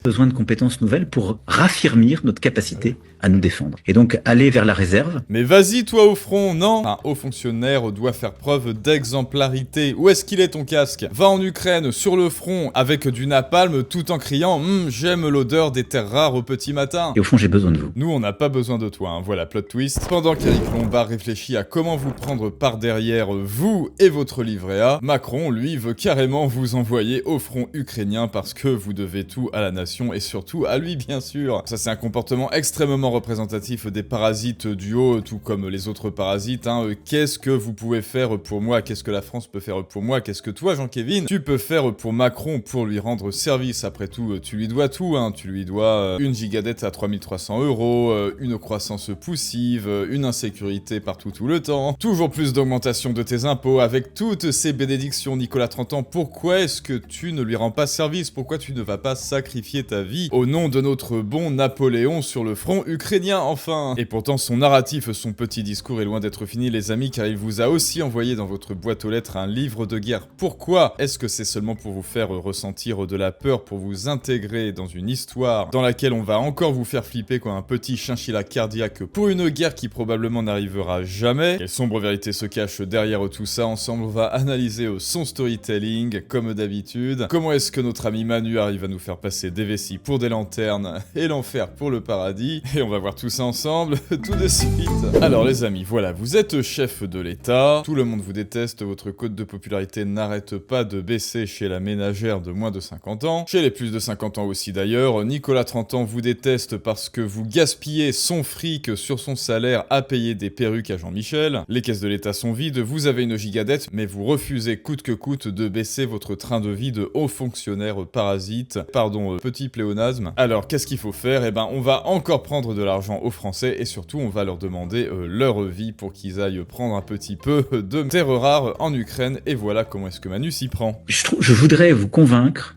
Besoin de compétences nouvelles pour raffermir notre capacité à nous défendre. Et donc aller vers la réserve. Mais vas-y toi au front, non? Un haut fonctionnaire doit faire preuve d'exemplarité. Où est-ce qu'il est ton casque? Va en Ukraine, sur le front, avec du napalm, tout en criant « j'aime l'odeur des terres rares au petit matin ». Et au fond, j'ai besoin de vous. Nous, on n'a pas besoin de toi, hein. Voilà, plot twist. Pendant qu'Éric Lombard réfléchit à comment vous prendre par derrière, vous et votre livret A, Macron, lui, veut carrément vous envoyer au front ukrainien parce que vous devez tout à la nation et surtout à lui, bien sûr. Ça, c'est un comportement extrêmement représentatif des parasites du haut, tout comme les autres parasites, hein. Qu'est-ce que vous pouvez faire pour moi? Qu'est-ce que la France peut faire pour moi? Qu'est-ce que toi, Jean-Kévin, tu peux faire pour Macron pour lui rendre service? Après tout, tu lui dois tout, hein. Tu lui dois une gigadette à 3300 €, une croissance poussive, une insécurité partout tout le temps, toujours plus d'augmentation de tes impôts, avec toutes ces bénédictions, Nicolas 30 ans, pourquoi est-ce que tu ne lui rends pas service? Pourquoi tu ne vas pas sacrifier ta vie au nom de notre bon Napoléon sur le front ukrainien, enfin? Et pourtant, son narratif, son petit discours est loin d'être fini, les amis, car il vous a aussi envoyé dans votre boîte aux lettres un livre de guerre. Pourquoi? Est-ce que c'est seulement pour vous faire ressentir de la peur, pour vous intégrer dans une histoire dans laquelle on va encore vous faire flipper comme un petit chinchilla cardiaque pour une guerre qui probablement n'arrivera jamais? Quelle sombre vérité se cache derrière tout ça? Ensemble, on va analyser son storytelling, comme d'habitude. Comment est-ce que notre ami Manu arrive à nous faire passer des vessies pour des lanternes et l'enfer pour le paradis? Et on va voir tout ça ensemble tout de suite. Alors les amis, voilà, vous êtes chef de l'État, tout le monde vous déteste, votre cote de popularité n'arrête pas de baisser chez la ménagère de moins de 50 ans, chez les plus de 50 ans aussi d'ailleurs. Nicolas 30 ans vous déteste parce que vous gaspillez son fric sur son salaire à payer des perruques à Jean-Michel. Les caisses de l'État sont vides, vous avez une gigadette, mais vous refusez coûte que coûte de baisser votre train de vie de haut fonctionnaire parasite. Pardon, petit pléonasme. Alors, qu'est-ce qu'il faut faire? Eh ben, on va encore prendre de l'argent aux Français et surtout, on va leur demander leur vie pour qu'ils aillent prendre un petit peu de terres rares en Ukraine. Et voilà comment est-ce que Manu s'y prend. Je voudrais vous convaincre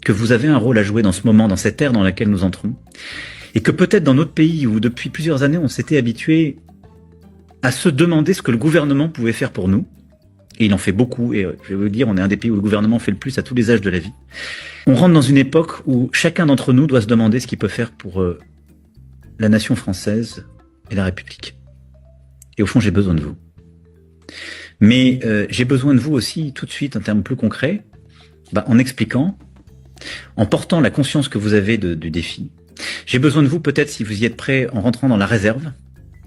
que vous avez un rôle à jouer dans ce moment, dans cette ère dans laquelle nous entrons. Et que peut-être dans notre pays, où depuis plusieurs années, on s'était habitué à se demander ce que le gouvernement pouvait faire pour nous. Et il en fait beaucoup, et je vais vous dire, on est un des pays où le gouvernement fait le plus à tous les âges de la vie. On rentre dans une époque où chacun d'entre nous doit se demander ce qu'il peut faire pour la nation française et la République. Et au fond, j'ai besoin de vous. Mais j'ai besoin de vous aussi, tout de suite, en termes plus concrets, en expliquant, en portant la conscience que vous avez du défi. J'ai besoin de vous, peut-être, si vous y êtes prêts, en rentrant dans la réserve.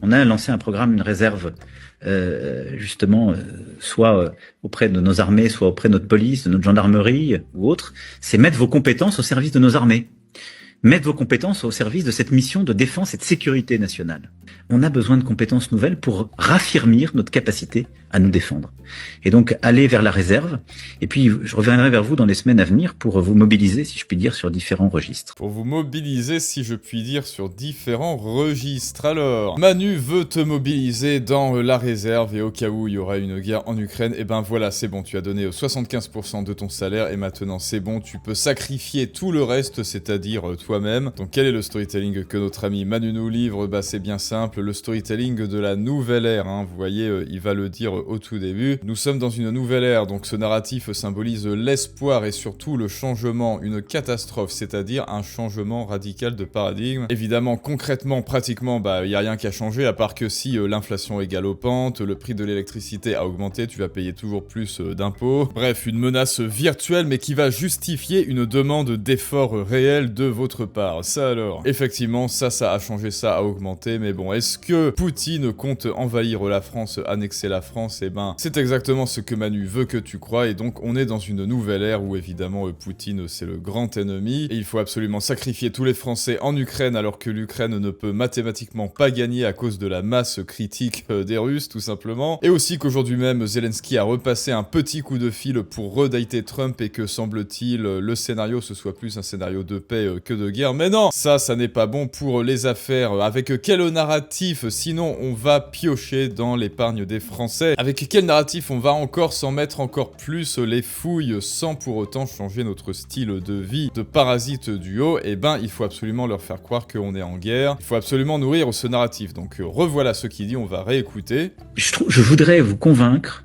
On a lancé un programme, une réserve, justement, soit auprès de nos armées, soit auprès de notre police, de notre gendarmerie ou autre. C'est mettre vos compétences au service de nos armées. Mettre vos compétences au service de cette mission de défense et de sécurité nationale. On a besoin de compétences nouvelles pour raffermir notre capacité à nous défendre. Et donc, aller vers la réserve. Et puis, je reviendrai vers vous dans les semaines à venir pour vous mobiliser, si je puis dire, sur différents registres. Pour vous mobiliser, si je puis dire, sur différents registres. Alors, Manu veut te mobiliser dans la réserve et au cas où il y aura une guerre en Ukraine, et ben voilà, c'est bon, tu as donné 75% de ton salaire et maintenant c'est bon, tu peux sacrifier tout le reste, c'est-à-dire toi-même. Donc quel est le storytelling que notre ami Manu nous livre? Bah c'est bien simple, le storytelling de la nouvelle ère, hein. Vous voyez, il va le dire au tout début. Nous sommes dans une nouvelle ère, donc ce narratif symbolise l'espoir et surtout le changement, une catastrophe, c'est-à-dire un changement radical de paradigme. Évidemment, concrètement, pratiquement, il n'y a rien qui a changé, à part que si l'inflation est galopante, le prix de l'électricité a augmenté, tu vas payer toujours plus d'impôts. Bref, une menace virtuelle, mais qui va justifier une demande d'effort réel de votre part. Ça alors, effectivement, ça a changé, ça a augmenté, mais bon, est-ce que Poutine compte envahir la France, annexer la France? Eh ben, c'est exactement ce que Manu veut que tu crois, et donc on est dans une nouvelle ère où évidemment Poutine c'est le grand ennemi, et il faut absolument sacrifier tous les Français en Ukraine alors que l'Ukraine ne peut mathématiquement pas gagner à cause de la masse critique des Russes tout simplement, et aussi qu'aujourd'hui même Zelensky a repassé un petit coup de fil pour redater Trump et que semble-t-il le scénario ce soit plus un scénario de paix que de guerre, mais non, ça n'est pas bon pour les affaires. Avec quel narratif sinon on va piocher dans l'épargne des Français? Avec quel narratif on va encore s'en mettre encore plus les fouilles sans pour autant changer notre style de vie de parasite du haut? Eh ben, il faut absolument leur faire croire qu'on est en guerre. Il faut absolument nourrir ce narratif. Donc revoilà ce qu'il dit, on va réécouter. Je voudrais vous convaincre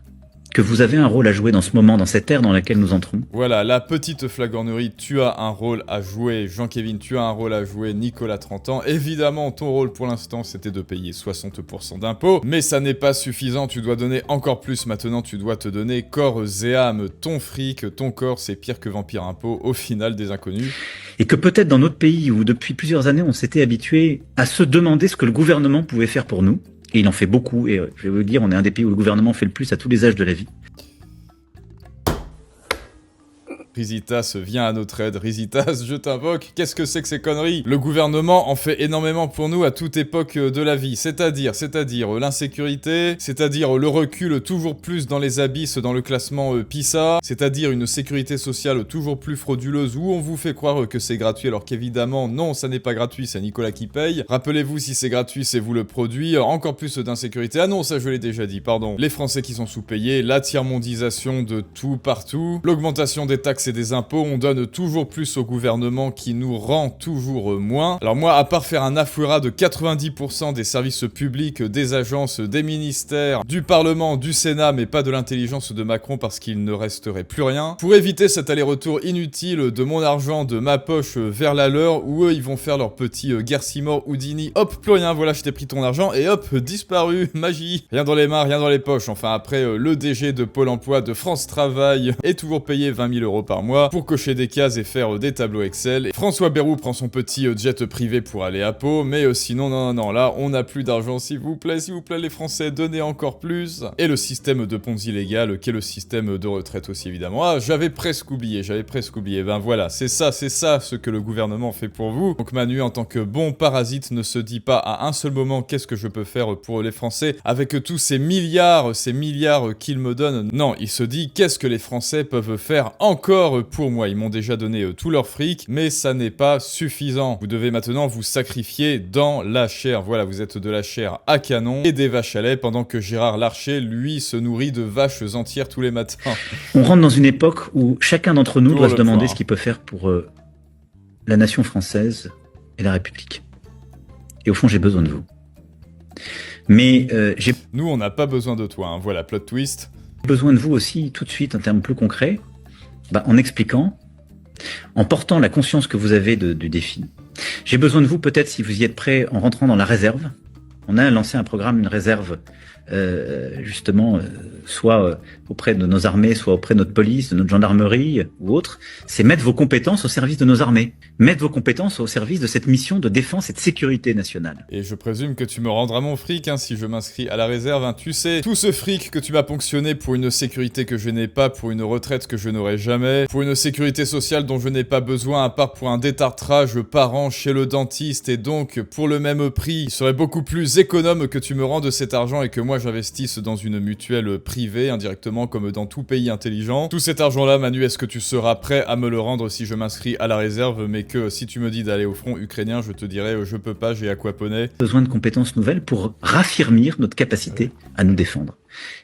que vous avez un rôle à jouer dans ce moment, dans cette ère dans laquelle nous entrons. Voilà, la petite flagornerie, tu as un rôle à jouer. Jean-Kévin, tu as un rôle à jouer. Nicolas, 30 ans. Évidemment, ton rôle pour l'instant, c'était de payer 60% d'impôts. Mais ça n'est pas suffisant, tu dois donner encore plus maintenant. Tu dois te donner corps et âme. Ton fric, ton corps, c'est pire que Vampire Impôt, au final des inconnus. Et que peut-être dans notre pays, où depuis plusieurs années, on s'était habitué à se demander ce que le gouvernement pouvait faire pour nous. Et il en fait beaucoup, et je vais vous dire, on est un des pays où le gouvernement fait le plus à tous les âges de la vie. Rizitas, viens à notre aide. Rizitas, je t'invoque. Qu'est-ce que c'est que ces conneries? Le gouvernement en fait énormément pour nous à toute époque de la vie. C'est-à-dire l'insécurité, c'est-à-dire le recul toujours plus dans les abysses dans le classement PISA, c'est-à-dire une sécurité sociale toujours plus frauduleuse où on vous fait croire que c'est gratuit alors qu'évidemment, non, ça n'est pas gratuit, c'est Nicolas qui paye. Rappelez-vous, si c'est gratuit, c'est vous le produit. Encore plus d'insécurité. Ah non, ça je l'ai déjà dit, pardon. Les Français qui sont sous-payés, la tiers-mondisation de tout partout, l'augmentation des taxes et des impôts, on donne toujours plus au gouvernement qui nous rend toujours moins. Alors moi, à part faire un affourat de 90% des services publics, des agences, des ministères, du Parlement, du Sénat, mais pas de l'intelligence de Macron parce qu'il ne resterait plus rien, pour éviter cet aller-retour inutile de mon argent, de ma poche vers la leur, où eux, ils vont faire leur petit Garcimore, Houdini, hop, plus rien, voilà, je t'ai pris ton argent, et hop, disparu, magie, rien dans les mains, rien dans les poches. Enfin, après, le DG de Pôle emploi, de France Travail, est toujours payé 20 000 € par mois pour cocher des cases et faire des tableaux Excel. Et François Bayrou prend son petit jet privé pour aller à Pau, mais sinon, non, là, on n'a plus d'argent, s'il vous plaît, les Français, donnez encore plus. Et le système de Ponzi légal, qu'est le système de retraite aussi, évidemment. Ah, j'avais presque oublié, ben voilà, c'est ça ce que le gouvernement fait pour vous. Donc Manu, en tant que bon parasite, ne se dit pas à un seul moment qu'est-ce que je peux faire pour les Français avec tous ces milliards qu'ils me donnent. Non, il se dit qu'est-ce que les Français peuvent faire encore pour moi. Ils m'ont déjà donné tout leur fric, mais ça n'est pas suffisant. Vous devez maintenant vous sacrifier dans la chair. Voilà, vous êtes de la chair à canon et des vaches à lait, pendant que Gérard Larcher, lui, se nourrit de vaches entières tous les matins. On rentre dans une époque où chacun d'entre nous doit se demander point. ce qu'il peut faire pour la nation française et la République. Et au fond, j'ai besoin de vous. Mais Nous, on n'a pas besoin de toi, hein. Voilà, plot twist. Besoin de vous aussi, tout de suite, en termes plus concrets, en expliquant, en portant la conscience que vous avez du défi. J'ai besoin de vous, peut-être, si vous y êtes prêts, en rentrant dans la réserve. On a lancé un programme, une réserve, soit auprès de nos armées, soit auprès de notre police, de notre gendarmerie ou autre. C'est mettre vos compétences au service de nos armées. Mettre vos compétences au service de cette mission de défense et de sécurité nationale. Et je présume que tu me rendras mon fric, hein, si je m'inscris à la réserve, hein. Tu sais, tout ce fric que tu m'as ponctionné pour une sécurité que je n'ai pas, pour une retraite que je n'aurai jamais, pour une sécurité sociale dont je n'ai pas besoin, à part pour un détartrage par an chez le dentiste, et donc, pour le même prix, il serait beaucoup plus économe que tu me rendes cet argent et que moi j'investisse dans une mutuelle privée, indirectement, comme dans tout pays intelligent. Tout cet argent-là, Manu, est-ce que tu seras prêt à me le rendre si je m'inscris à la réserve, mais que si tu me dis d'aller au front ukrainien, je te dirais je peux pas, j'ai aquaponé. Besoin de compétences nouvelles pour raffirmir notre capacité à nous défendre.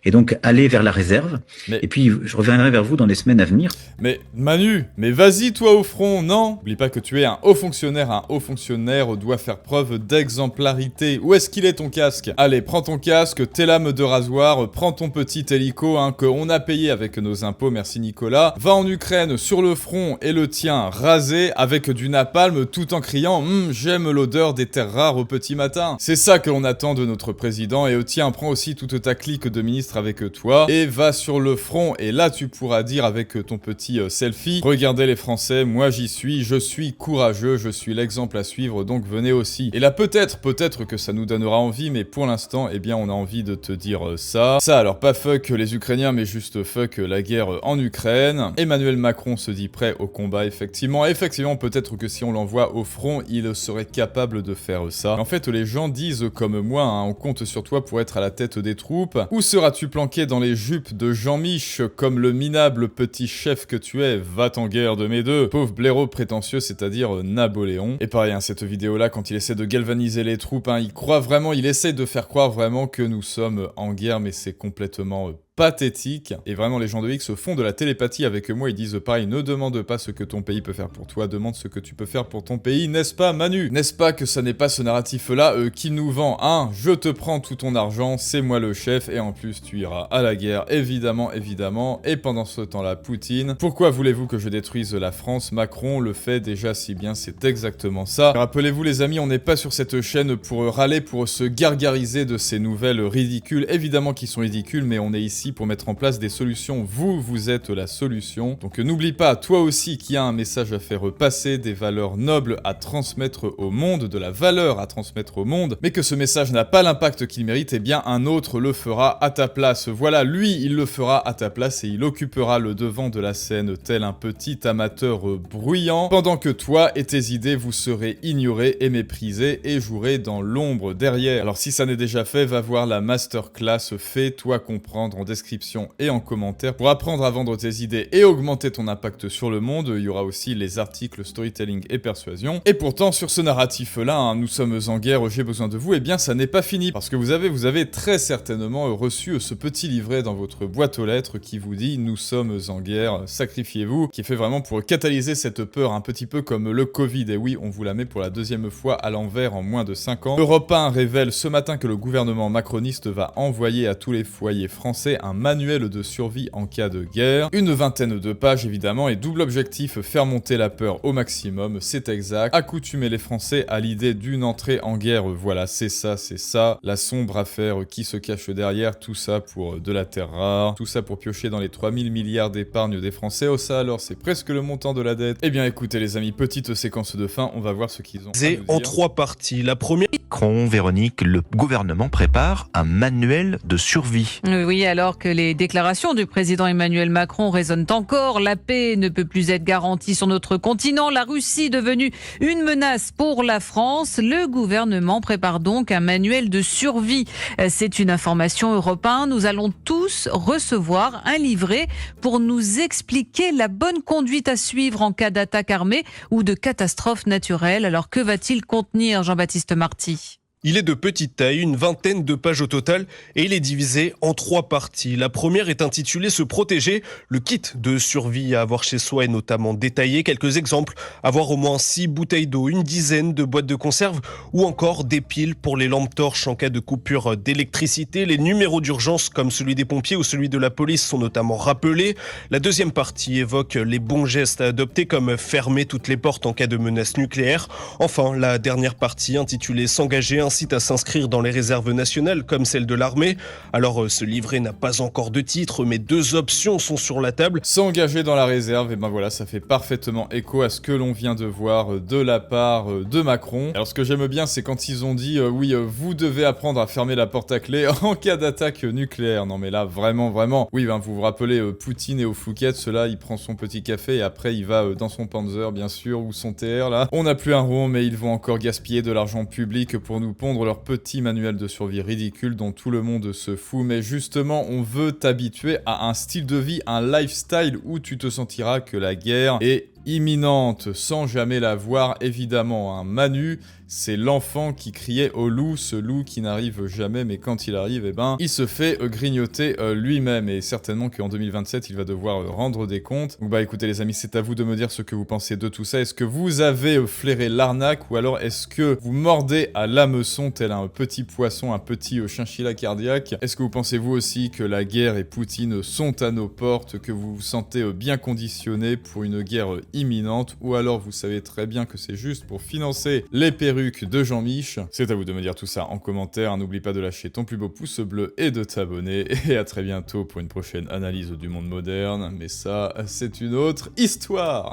Et donc, aller vers la réserve. Et puis, je reviendrai vers vous dans les semaines à venir. Mais Manu, mais vas-y toi au front, non? N'oublie pas que tu es un haut fonctionnaire. Un haut fonctionnaire doit faire preuve d'exemplarité. Où est-ce qu'il est ton casque? Allez, prends ton casque, tes lames de rasoir, prends ton petit hélico, hein, qu'on a payé avec nos impôts, merci Nicolas. Va en Ukraine, sur le front, et le tien rasé, avec du napalm, tout en criant « J'aime l'odeur des terres rares au petit matin ». C'est ça que l'on attend de notre président, et tiens, prends aussi toute ta clique de ministre avec toi et va sur le front, et là tu pourras dire avec ton petit selfie: regardez les Français, moi j'y suis, je suis courageux, je suis l'exemple à suivre, donc venez aussi. Et là peut-être que ça nous donnera envie, mais pour l'instant, eh bien on a envie de te dire ça, alors pas fuck les Ukrainiens, mais juste fuck la guerre en Ukraine. Emmanuel Macron se dit prêt au combat, effectivement, peut-être que si on l'envoie au front, il serait capable de faire ça. En fait, les gens disent comme moi, hein, on compte sur toi pour être à la tête des troupes. Où seras-tu planqué dans les jupes de Jean-Mich, comme le minable petit chef que tu es? Va-t'en guerre de mes deux, pauvre blaireau prétentieux, c'est-à-dire Napoléon. Et pareil, hein, cette vidéo-là, quand il essaie de galvaniser les troupes, hein, il essaie de faire croire vraiment que nous sommes en guerre, mais c'est complètement pathétique. Et vraiment, les gens de X font de la télépathie avec moi. Ils disent pareil, ne demande pas ce que ton pays peut faire pour toi, demande ce que tu peux faire pour ton pays, n'est-ce pas Manu? N'est-ce pas que ça n'est pas ce narratif-là qui nous vend, hein? Je te prends tout ton argent, c'est moi le chef, et en plus tu iras à la guerre, évidemment, évidemment. Et pendant ce temps-là, Poutine, pourquoi voulez-vous que je détruise la France? Macron le fait déjà si bien, c'est exactement ça. Rappelez-vous les amis, on n'est pas sur cette chaîne pour râler, pour se gargariser de ces nouvelles ridicules, évidemment qui sont ridicules, mais on est ici pour mettre en place des solutions. Vous êtes la solution. Donc n'oublie pas, toi aussi qui a un message à faire passer, des valeurs nobles à transmettre au monde, de la valeur à transmettre au monde, mais que ce message n'a pas l'impact qu'il mérite, eh bien un autre le fera à ta place. Voilà, lui, il le fera à ta place et il occupera le devant de la scène tel un petit amateur bruyant, pendant que toi et tes idées, vous serez ignorés et méprisés et jouerez dans l'ombre derrière. Alors si ça n'est déjà fait, va voir la masterclass Fais-toi comprendre en description et en commentaire pour apprendre à vendre tes idées et augmenter ton impact sur le monde. Il y aura aussi les articles storytelling et persuasion. Et pourtant, sur ce narratif-là, hein, nous sommes en guerre, j'ai besoin de vous, eh bien ça n'est pas fini. Parce que vous avez très certainement reçu ce petit livret dans votre boîte aux lettres qui vous dit « Nous sommes en guerre, sacrifiez-vous », qui est fait vraiment pour catalyser cette peur, un petit peu comme le Covid. Et oui, on vous la met pour la deuxième fois à l'envers en moins de 5 ans. Europe 1 révèle ce matin que le gouvernement macroniste va envoyer à tous les foyers français un manuel de survie en cas de guerre. Une vingtaine de pages évidemment, et double objectif, faire monter la peur au maximum, c'est exact. Accoutumer les Français à l'idée d'une entrée en guerre, voilà, c'est ça. La sombre affaire qui se cache derrière, tout ça pour de la terre rare, tout ça pour piocher dans les 3000 milliards d'épargne des Français. Oh ça alors, c'est presque le montant de la dette. Eh bien écoutez les amis, petite séquence de fin, on va voir ce qu'ils ont à nous dire. En 3 parties. La première... Macron, Véronique, le gouvernement prépare un manuel de survie. Oui, alors que les déclarations du président Emmanuel Macron résonnent encore, la paix ne peut plus être garantie sur notre continent, la Russie devenue une menace pour la France, le gouvernement prépare donc un manuel de survie. C'est une information Europe 1, nous allons tous recevoir un livret pour nous expliquer la bonne conduite à suivre en cas d'attaque armée ou de catastrophe naturelle. Alors que va-t-il contenir, Jean-Baptiste Marty ? Il est de petite taille, une vingtaine de pages au total, et il est divisé en 3 parties. La première est intitulée « Se protéger ». Le kit de survie à avoir chez soi est notamment détaillé. Quelques exemples, avoir au moins 6 bouteilles d'eau, une dizaine de boîtes de conserve, ou encore des piles pour les lampes torches en cas de coupure d'électricité. Les numéros d'urgence, comme celui des pompiers ou celui de la police, sont notamment rappelés. La deuxième partie évoque les bons gestes à adopter, comme fermer toutes les portes en cas de menace nucléaire. Enfin, la dernière partie, intitulée « S'engager », incite à s'inscrire dans les réserves nationales comme celle de l'armée. Alors ce livret n'a pas encore de titre, mais 2 options sont sur la table. S'engager dans la réserve, et ben voilà, ça fait parfaitement écho à ce que l'on vient de voir de la part de Macron. Alors ce que j'aime bien, c'est quand ils ont dit oui, vous devez apprendre à fermer la porte à clé en cas d'attaque nucléaire. Non mais là, vraiment, oui, ben, vous vous rappelez Poutine et au Fouquet, cela, il prend son petit café et après il va dans son Panzer, bien sûr, ou son TR là. On n'a plus un rond, mais ils vont encore gaspiller de l'argent public pour nous pondre leur petit manuel de survie ridicule dont tout le monde se fout. Mais justement, on veut t'habituer à un style de vie, un lifestyle où tu te sentiras que la guerre est imminente, sans jamais la voir, évidemment. Manu, c'est l'enfant qui criait au loup, ce loup qui n'arrive jamais, mais quand il arrive, eh ben, il se fait grignoter lui-même, et certainement qu'en 2027, il va devoir rendre des comptes. Donc bah écoutez les amis, c'est à vous de me dire ce que vous pensez de tout ça. Est-ce que vous avez flairé l'arnaque, ou alors est-ce que vous mordez à l'hameçon tel un petit poisson, un petit chinchilla cardiaque? Est-ce que vous pensez vous aussi que la guerre et Poutine sont à nos portes, que vous vous sentez bien conditionné pour une guerre imminente, ou alors vous savez très bien que c'est juste pour financer les perruques de Jean-Mich? C'est à vous de me dire tout ça en commentaire. N'oublie pas de lâcher ton plus beau pouce bleu et de t'abonner, et à très bientôt pour une prochaine analyse du monde moderne, mais ça, c'est une autre histoire.